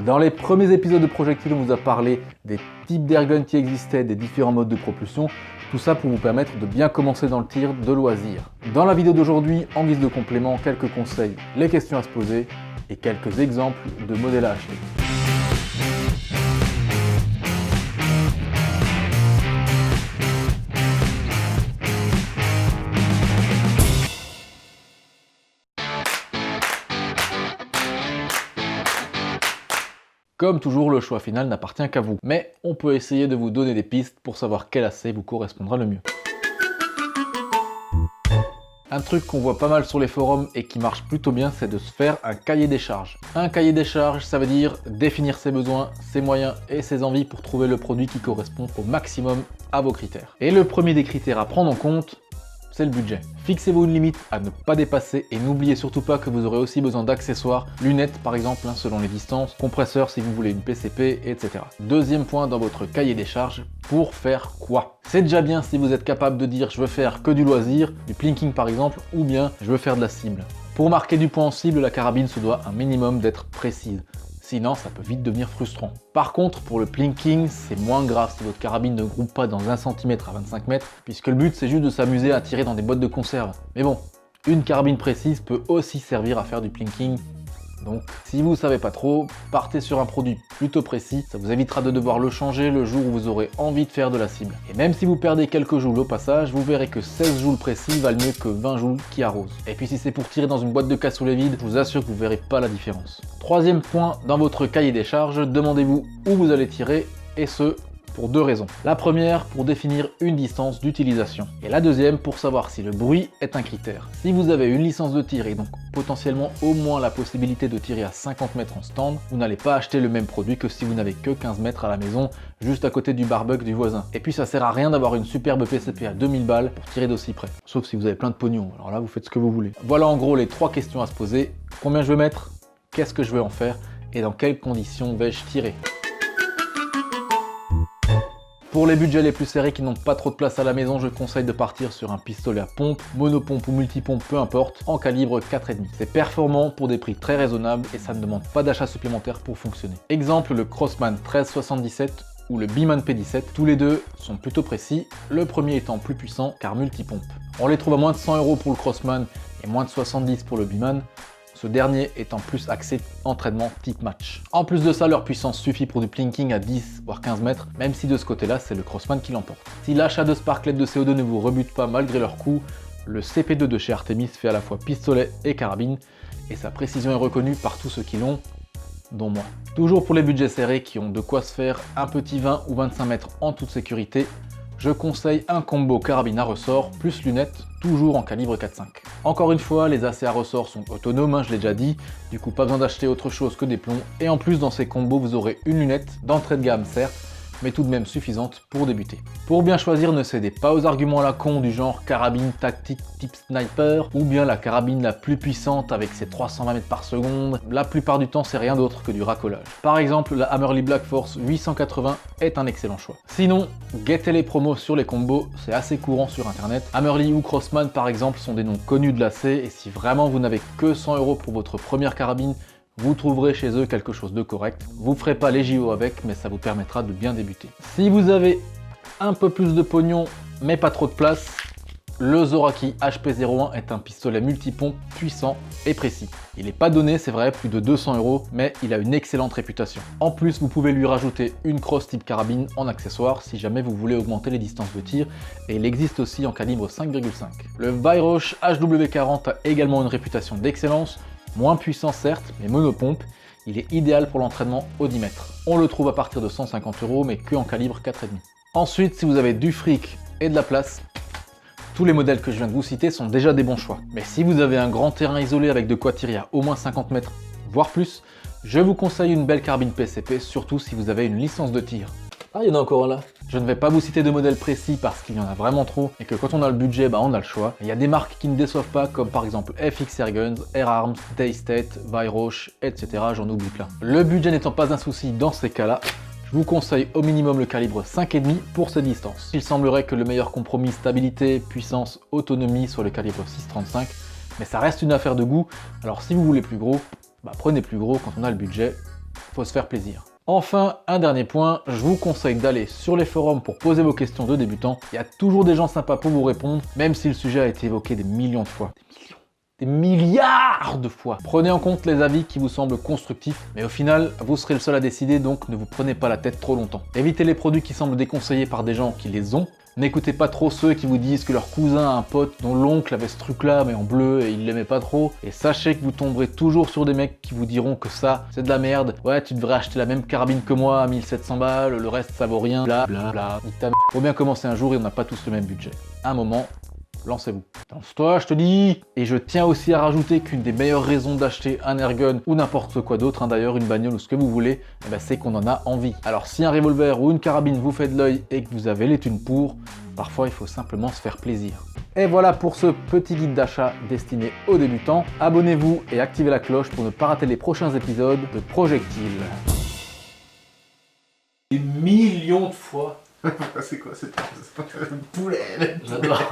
Dans les premiers épisodes de Projectile, on vous a parlé des types d'airguns qui existaient, des différents modes de propulsion, tout ça pour vous permettre de bien commencer dans le tir de loisir. Dans la vidéo d'aujourd'hui, en guise de complément, quelques conseils, les questions à se poser et quelques exemples de modèles à acheter. Comme toujours, le choix final n'appartient qu'à vous, mais on peut essayer de vous donner des pistes pour savoir quel AC vous correspondra le mieux. Un truc qu'on voit pas mal sur les forums et qui marche plutôt bien, c'est de se faire un cahier des charges. Un cahier des charges, ça veut dire définir ses besoins, ses moyens et ses envies pour trouver le produit qui correspond au maximum à vos critères. Et le premier des critères à prendre en compte, c'est le budget. Fixez-vous une limite à ne pas dépasser et n'oubliez surtout pas que vous aurez aussi besoin d'accessoires, lunettes par exemple selon les distances, compresseurs si vous voulez une PCP, etc. Deuxième point dans votre cahier des charges, pour faire quoi? C'est déjà bien si vous êtes capable de dire je veux faire que du loisir, du plinking par exemple, ou bien je veux faire de la cible. Pour marquer du point en cible, la carabine se doit un minimum d'être précise. Sinon, ça peut vite devenir frustrant. Par contre, pour le plinking, c'est moins grave si votre carabine ne groupe pas dans 1 cm à 25 mètres, puisque le but c'est juste de s'amuser à tirer dans des boîtes de conserve. Mais bon, une carabine précise peut aussi servir à faire du plinking. Donc, si vous savez pas trop, partez sur un produit plutôt précis, ça vous évitera de devoir le changer le jour où vous aurez envie de faire de la cible. Et même si vous perdez quelques joules au passage, vous verrez que 16 joules précis valent mieux que 20 joules qui arrosent. Et puis si c'est pour tirer dans une boîte de cassoulet vide, je vous assure que vous verrez pas la différence. Troisième point, dans votre cahier des charges, demandez-vous où vous allez tirer, et ce, pour deux raisons. La première, pour définir une distance d'utilisation. Et la deuxième, pour savoir si le bruit est un critère. Si vous avez une licence de tir et donc potentiellement au moins la possibilité de tirer à 50 mètres en stand, vous n'allez pas acheter le même produit que si vous n'avez que 15 mètres à la maison, juste à côté du barbecue du voisin. Et puis ça sert à rien d'avoir une superbe PCP à 2000 balles pour tirer d'aussi près. Sauf si vous avez plein de pognon, alors là vous faites ce que vous voulez. Voilà en gros les 3 questions à se poser. Combien je veux mettre? Qu'est-ce que je veux en faire? Et dans quelles conditions vais-je tirer? Pour les budgets les plus serrés qui n'ont pas trop de place à la maison, je conseille de partir sur un pistolet à pompe, monopompe ou multipompe, peu importe, en calibre 4,5. C'est performant pour des prix très raisonnables et ça ne demande pas d'achat supplémentaire pour fonctionner. Exemple, le Crossman 1377 ou le Beeman P17, tous les deux sont plutôt précis, le premier étant plus puissant car multipompe. On les trouve à moins de 100 € pour le Crossman et moins de 70 pour le Beeman. Ce dernier étant plus axé entraînement type match. En plus de ça, leur puissance suffit pour du plinking à 10 voire 15 mètres, même si de ce côté-là, c'est le Crossman qui l'emporte. Si l'achat de sparklets de CO2 ne vous rebute pas malgré leur coût, le CP2 de chez Artemis fait à la fois pistolet et carabine, et sa précision est reconnue par tous ceux qui l'ont, dont moi. Toujours pour les budgets serrés qui ont de quoi se faire un petit 20 ou 25 mètres en toute sécurité, je conseille un combo carabine à ressort plus lunettes, toujours en calibre 4,5. Encore une fois, les AC à ressort sont autonomes, je l'ai déjà dit, du coup pas besoin d'acheter autre chose que des plombs, et en plus dans ces combos vous aurez une lunette d'entrée de gamme certes, mais tout de même suffisante pour débuter. Pour bien choisir, ne cédez pas aux arguments à la con du genre carabine tactique type sniper, ou bien la carabine la plus puissante avec ses 320 mètres par seconde. La plupart du temps, c'est rien d'autre que du racolage. Par exemple, la Hammerly Black Force 880 est un excellent choix. Sinon, guettez les promos sur les combos, c'est assez courant sur internet. Hammerly ou Crossman par exemple sont des noms connus de l'AC, et si vraiment vous n'avez que 100 € pour votre première carabine, vous trouverez chez eux quelque chose de correct. Vous ferez pas les JO avec, mais ça vous permettra de bien débuter. Si vous avez un peu plus de pognon, mais pas trop de place, le Zoraki HP01 est un pistolet multipompe puissant et précis. Il n'est pas donné, c'est vrai, plus de 200 €, mais il a une excellente réputation. En plus, vous pouvez lui rajouter une crosse type carabine en accessoire si jamais vous voulez augmenter les distances de tir, et il existe aussi en calibre 5,5. Le Weiroche HW40 a également une réputation d'excellence, moins puissant certes, mais monopompe, il est idéal pour l'entraînement au 10 mètres. On le trouve à partir de 150 €, mais que en calibre 4,5. Ensuite, si vous avez du fric et de la place, tous les modèles que je viens de vous citer sont déjà des bons choix. Mais si vous avez un grand terrain isolé avec de quoi tirer à au moins 50 mètres, voire plus, je vous conseille une belle carabine PCP, surtout si vous avez une licence de tir. Ah, il y en a encore un là. Je ne vais pas vous citer de modèles précis parce qu'il y en a vraiment trop et que quand on a le budget, on a le choix. Il y a des marques qui ne déçoivent pas comme par exemple FX Airguns, Air Arms, Daystate, Weiroche, etc. J'en oublie plein. Le budget n'étant pas un souci dans ces cas-là, je vous conseille au minimum le calibre 5,5 pour cette distance. Il semblerait que le meilleur compromis stabilité, puissance, autonomie soit le calibre 6,35, mais ça reste une affaire de goût. Alors si vous voulez plus gros, prenez plus gros quand on a le budget. faut se faire plaisir. Enfin, un dernier point, je vous conseille d'aller sur les forums pour poser vos questions de débutants. Il y a toujours des gens sympas pour vous répondre, même si le sujet a été évoqué des millions de fois. Des milliards de fois. Prenez en compte les avis qui vous semblent constructifs, mais au final, vous serez le seul à décider, donc ne vous prenez pas la tête trop longtemps. Évitez les produits qui semblent déconseillés par des gens qui les ont. N'écoutez pas trop ceux qui vous disent que leur cousin a un pote dont l'oncle avait ce truc-là mais en bleu et il l'aimait pas trop. Et sachez que vous tomberez toujours sur des mecs qui vous diront que ça, c'est de la merde. Ouais, tu devrais acheter la même carabine que moi à 1700 balles, le reste ça vaut rien, bla bla bla. Faut bien commencer un jour et on n'a pas tous le même budget. À un moment, lancez-vous. Lance-toi, je te dis. Et je tiens aussi à rajouter qu'une des meilleures raisons d'acheter un airgun ou n'importe quoi d'autre, d'ailleurs une bagnole ou ce que vous voulez, c'est qu'on en a envie. Alors si un revolver ou une carabine vous fait de l'œil et que vous avez les thunes pour, parfois il faut simplement se faire plaisir. Et voilà pour ce petit guide d'achat destiné aux débutants. Abonnez-vous et activez la cloche pour ne pas rater les prochains épisodes de Projectile. Des millions de fois. C'est quoi? C'est poulet. J'adore.